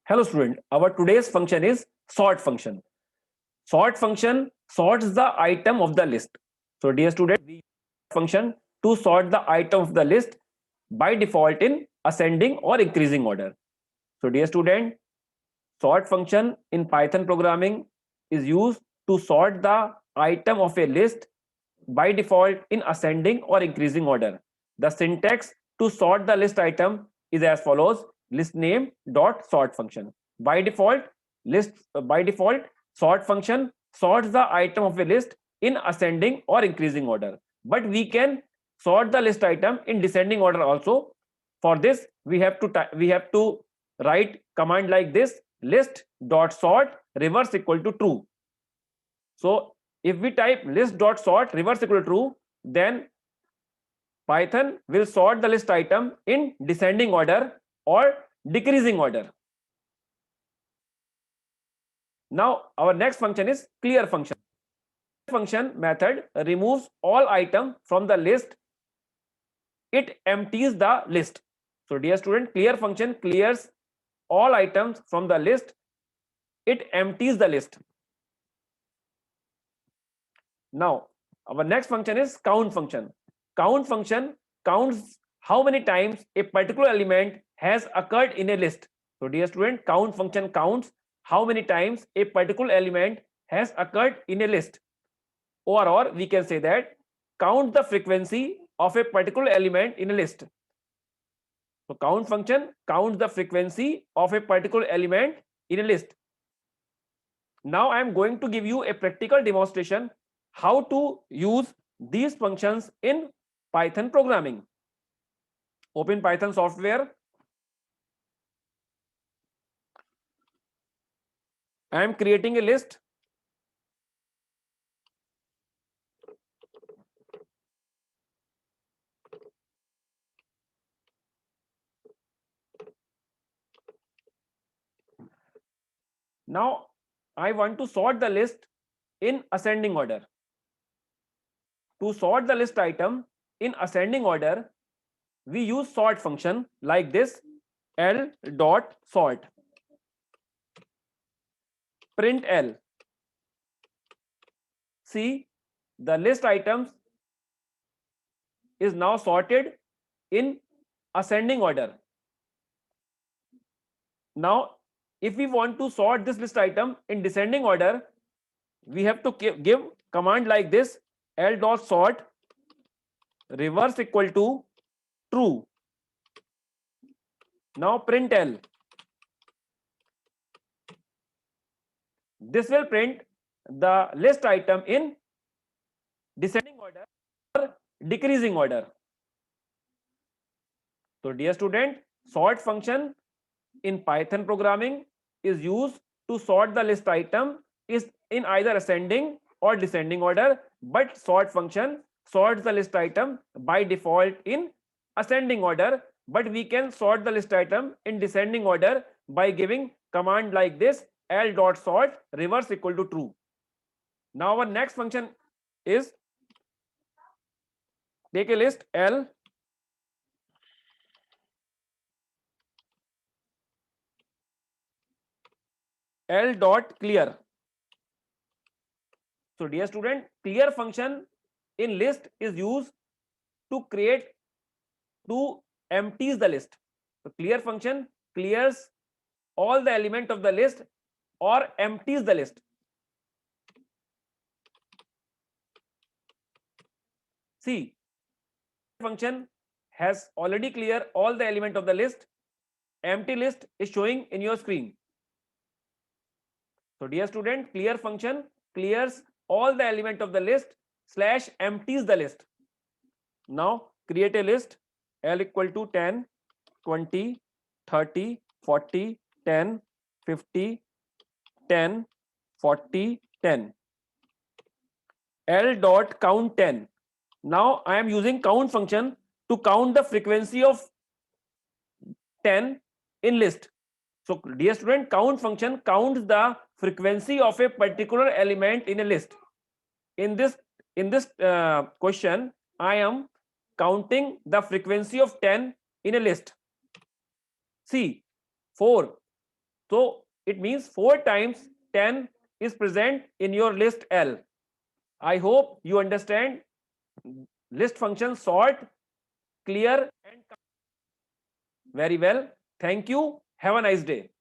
Hello student, our today's function is sort function. Sort function sorts the item of the list. So dear student, we use function to sort the item of the list by default in ascending or increasing order. So dear student, sort function in Python programming is used to sort the item of a list by default in ascending or increasing order. The syntax to sort the list item is as follows: list name dot sort function. By default sort function sorts the item of a list in ascending or increasing order, but we can sort the list item in descending order also. For this we have to write command like this: list dot sort reverse equal to true. So if we type list dot sort reverse equal to true, then Python will sort the list item in descending order or decreasing order. Now our next function is clear function. Function method removes all items from the list. It empties the list. So dear student, clear function clears all items from the list. It empties the list. Now our next function is count function. Count function counts how many times a particular element has occurred in a list. So dear student, count function counts how many times a particular element has occurred in a list. Or we can say that count the frequency of a particular element in a list. So count function counts the frequency of a particular element in a list. Now I am going to give you a practical demonstration how to use these functions in Python programming. Open Python software. I am creating a list. Now I want to sort the list in ascending order. To sort the list item in ascending order, we use sort function like this: l dot sort print l. See, the list items is now sorted in ascending order. Now if we want to sort this list item in descending order, we have to give command like this: l dot sort reverse equal to true. Now print l. This will print the list item in descending order or decreasing order. So dear student, sort function in Python programming is used to sort the list item is in either ascending or descending order, but sort function sorts the list item by default in ascending order, but we can sort the list item in descending order by giving command like this: l dot sort reverse equal to true. Now our next function is take a list l dot clear. So dear student, clear function in list is used to empties the list. So clear function clears all the element of the list or empties the list. See, function has already cleared all the element of the list. Empty list is showing in your screen. So dear student, clear function clears all the element of the list slash empties the list. Now create a list l equal to 10, 20, 30, 40, 10, 50, 10, 40, 10. L dot count 10. Now I am using count function to count the frequency of 10 in list. So dear student, count function counts the frequency of a particular element in a list. In this question, I am counting the frequency of 10 in a list. See, 4, So it means 4 times 10 is present in your list L. I hope you understand list function sort, clear, and very well. Thank you. Have a nice day.